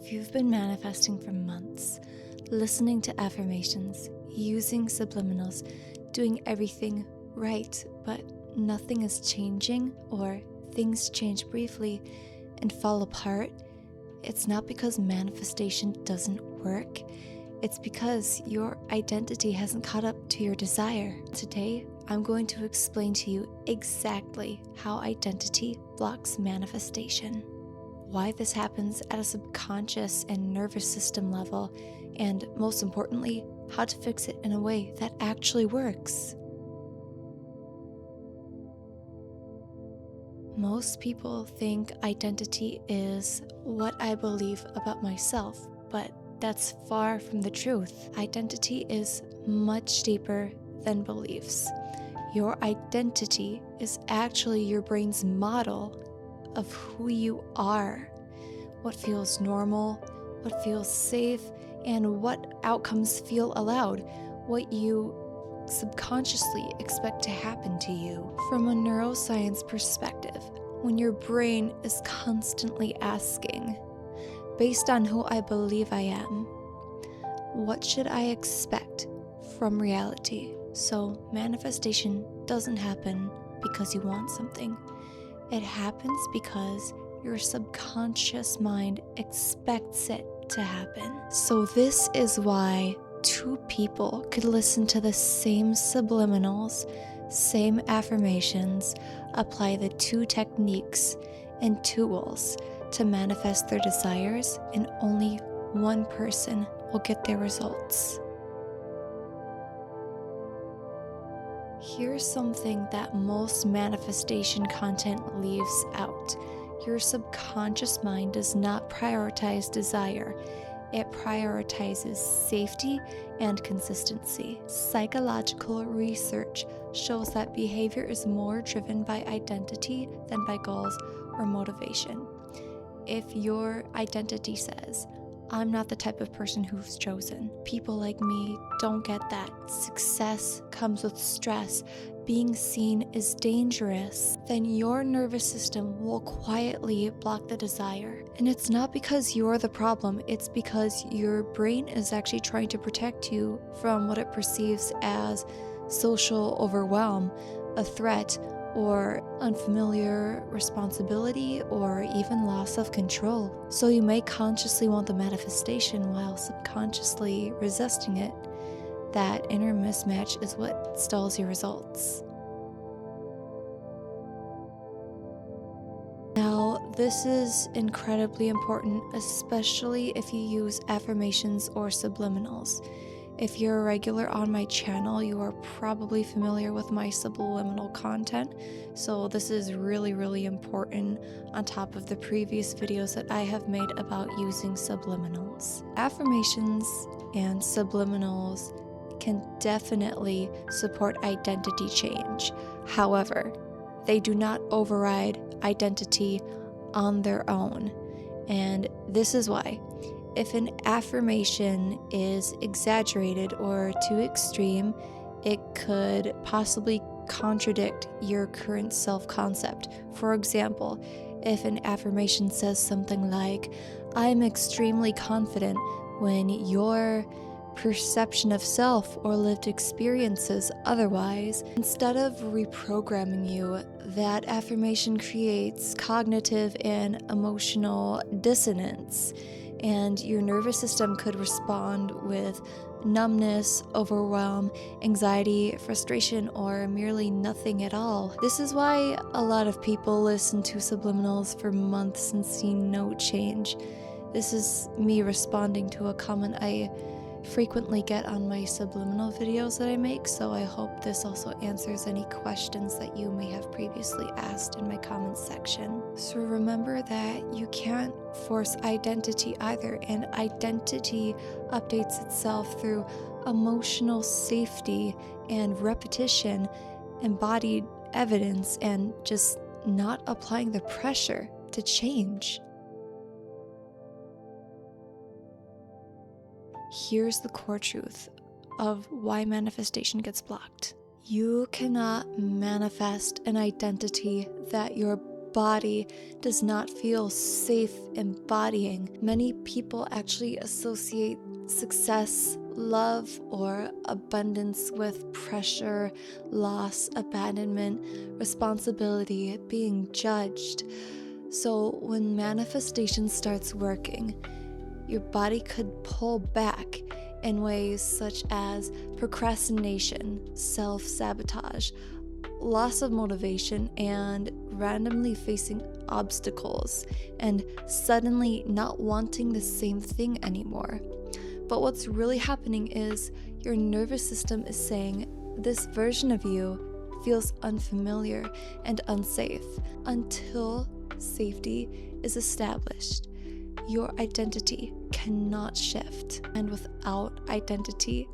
If you've been manifesting for months, listening to affirmations, using subliminals, doing everything right, but nothing is changing, or things change briefly and fall apart, it's not because manifestation doesn't work. It's because your identity hasn't caught up to your desire. Today, I'm going to explain to you exactly how identity blocks manifestation, why this happens at a subconscious and nervous system level, and most importantly, how to fix it in a way that actually works. Most people think identity is what I believe about myself, but that's far from the truth. Identity is much deeper than beliefs. Your identity is actually your brain's model of who you are, what feels normal, what feels safe, and what outcomes feel allowed, what you subconsciously expect to happen to you. From a neuroscience perspective, when your brain is constantly asking, based on who I believe I am, what should I expect from reality? So manifestation doesn't happen because you want something. It happens because your subconscious mind expects it to happen. So this is why two people could listen to the same subliminals, same affirmations, apply the two techniques and tools to manifest their desires, and only one person will get their results. Here's something that most manifestation content leaves out. Your subconscious mind does not prioritize desire. It prioritizes safety and consistency. Psychological research shows that behavior is more driven by identity than by goals or motivation. If your identity says, I'm not the type of person who's chosen, people like me don't get that, success comes with stress, being seen is dangerous, then your nervous system will quietly block the desire. And it's not because you're the problem, it's because your brain is actually trying to protect you from what it perceives as social overwhelm, a threat, or unfamiliar responsibility, or even loss of control. So you may consciously want the manifestation while subconsciously resisting it. That inner mismatch is what stalls your results. Now, this is incredibly important, especially if you use affirmations or subliminals. If you're a regular on my channel, you are probably familiar with my subliminal content, so this is really important on top of the previous videos that I have made about using subliminals. Affirmations and subliminals can definitely support identity change. However, they do not override identity on their own, and this is why. If an affirmation is exaggerated or too extreme, it could possibly contradict your current self-concept. For example, if an affirmation says something like, I'm extremely confident, when your perception of self or lived experiences otherwise, instead of reprogramming you, that affirmation creates cognitive and emotional dissonance. And your nervous system could respond with numbness, overwhelm, anxiety, frustration, or merely nothing at all. This is why a lot of people listen to subliminals for months and see no change. This is me responding to a comment I frequently get on my subliminal videos that I make, so I hope this also answers any questions that you may have previously asked in my comments section. So remember that you can't force identity either, and identity updates itself through emotional safety and repetition, embodied evidence, and just not applying the pressure to change. Here's the core truth of why manifestation gets blocked. You cannot manifest an identity that your body does not feel safe embodying. Many people actually associate success, love, or abundance with pressure, loss, abandonment, responsibility, being judged. So when manifestation starts working, your body could pull back in ways such as procrastination, self-sabotage, loss of motivation, and randomly facing obstacles and suddenly not wanting the same thing anymore. But what's really happening is your nervous system is saying this version of you feels unfamiliar and unsafe. Until safety is established, your identity cannot shift, and without identity,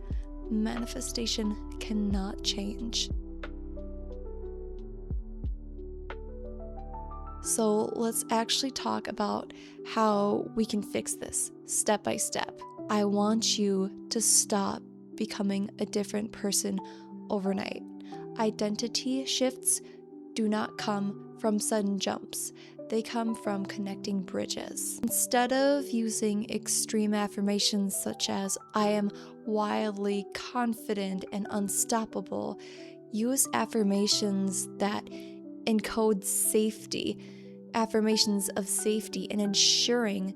manifestation cannot change. So let's actually talk about how we can fix this step by step. I want you to stop becoming a different person overnight. Identity shifts do not come from sudden jumps. They come from connecting bridges. Instead of using extreme affirmations such as, I am wildly confident and unstoppable, use affirmations that encode safety, affirmations of safety, and ensuring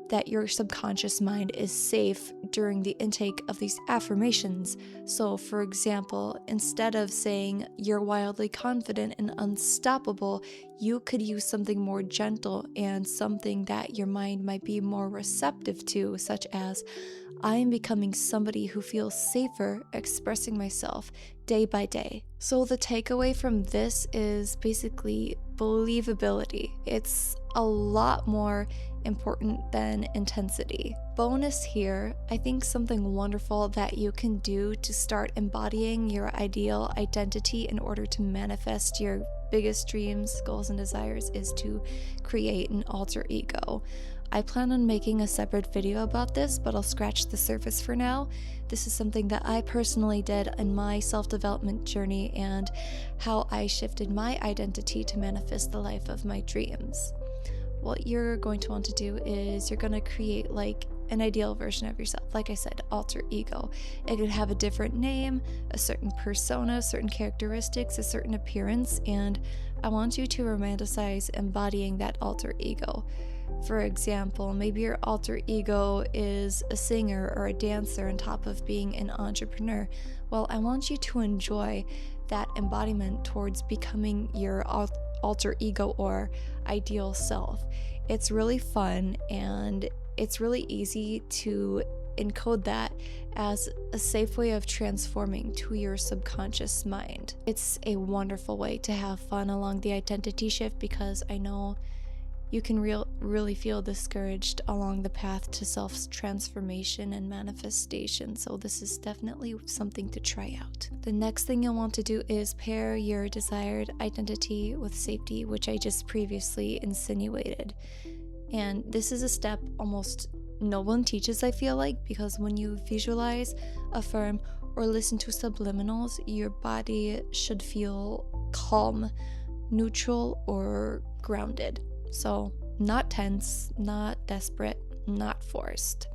that your subconscious mind is safe during the intake of these affirmations. So, for example, instead of saying you're wildly confident and unstoppable, you could use something more gentle and something that your mind might be more receptive to, such as, I am becoming somebody who feels safer expressing myself day by day. So the takeaway from this is basically believability. It's a lot more important than intensity. Bonus here, I think something wonderful that you can do to start embodying your ideal identity in order to manifest your biggest dreams, goals, and desires is to create an alter ego. I plan on making a separate video about this, but I'll scratch the surface for now. This is something that I personally did in my self-development journey and how I shifted my identity to manifest the life of my dreams. What you're going to want to do is you're going to create like an ideal version of yourself. Like I said, alter ego. It could have a different name, a certain persona, certain characteristics, a certain appearance, and I want you to romanticize embodying that alter ego. For example, maybe your alter ego is a singer or a dancer on top of being an entrepreneur. Well, I want you to enjoy that embodiment towards becoming your alter ego or ideal self. It's really fun and it's really easy to encode that as a safe way of transforming to your subconscious mind. It's a wonderful way to have fun along the identity shift because I know you can really feel discouraged along the path to self-transformation and manifestation, so this is definitely something to try out. The next thing you'll want to do is pair your desired identity with safety, which I just previously insinuated. And this is a step almost no one teaches, I feel like, because when you visualize, affirm, or listen to subliminals, your body should feel calm, neutral, or grounded. So, not tense, not desperate, not forced.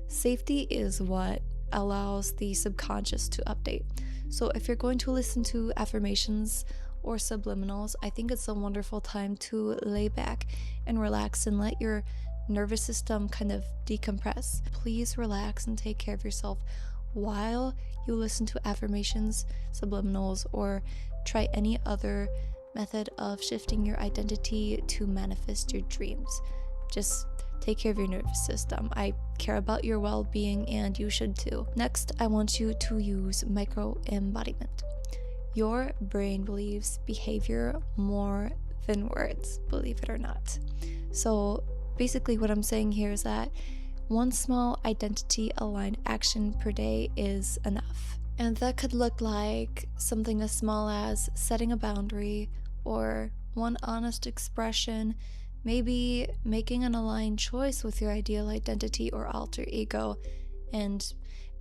Safety is what allows the subconscious to update. So, if you're going to listen to affirmations or subliminals, I think it's a wonderful time to lay back and relax and let your nervous system kind of decompress. Please relax and take care of yourself while you listen to affirmations, subliminals, or try any other method of shifting your identity to manifest your dreams. Just take care of your nervous system. I care about your well-being and you should too. Next, I want you to use micro-embodiment. Your brain believes behavior more than words, believe it or not. So basically what I'm saying here is that one small identity-aligned action per day is enough. And that could look like something as small as setting a boundary or one honest expression, maybe making an aligned choice with your ideal identity or alter ego, and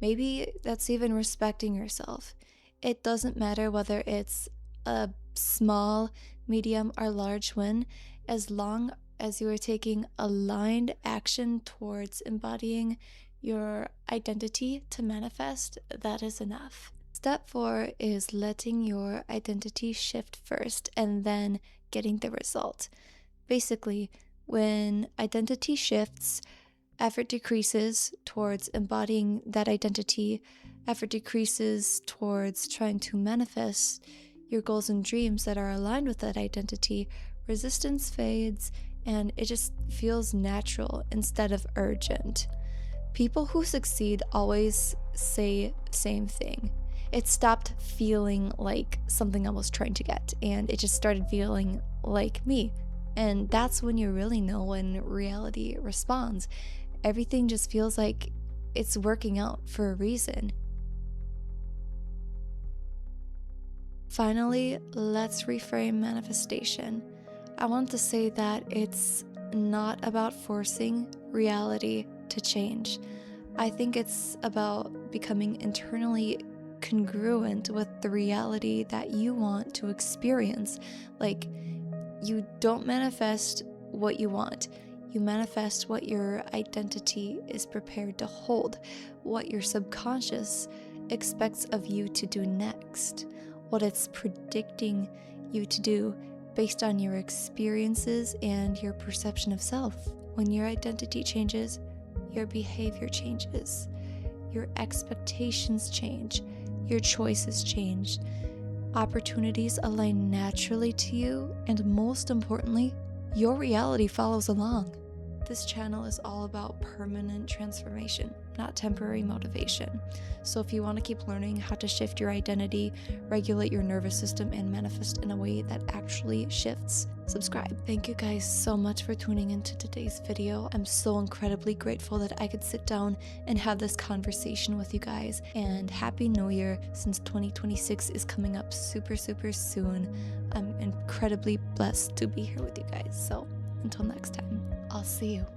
maybe that's even respecting yourself. It doesn't matter whether it's a small, medium, or large win, as long as you are taking aligned action towards embodying your identity to manifest, that is enough. Step 4 is letting your identity shift first and then getting the result. Basically, when identity shifts, effort decreases towards embodying that identity, effort decreases towards trying to manifest your goals and dreams that are aligned with that identity, resistance fades, and it just feels natural instead of urgent. People who succeed always say the same thing. It stopped feeling like something I was trying to get, and it just started feeling like me. And that's when you really know when reality responds. Everything just feels like it's working out for a reason. Finally, let's reframe manifestation. I want to say that it's not about forcing reality to change. I think it's about becoming internally congruent with the reality that you want to experience. Like, you don't manifest what you want. You manifest what your identity is prepared to hold, what your subconscious expects of you to do next, what it's predicting you to do based on your experiences and your perception of self. When your identity changes, your behavior changes, your expectations change, your choices change, opportunities align naturally to you, and most importantly, your reality follows along. This channel is all about permanent transformation, not temporary motivation. So if you want to keep learning how to shift your identity, regulate your nervous system, and manifest in a way that actually shifts, subscribe. Thank you guys so much for tuning into today's video. I'm so incredibly grateful that I could sit down and have this conversation with you guys. And Happy New Year, since 2026 is coming up super soon. I'm incredibly blessed to be here with you guys. So until next time, I'll see you.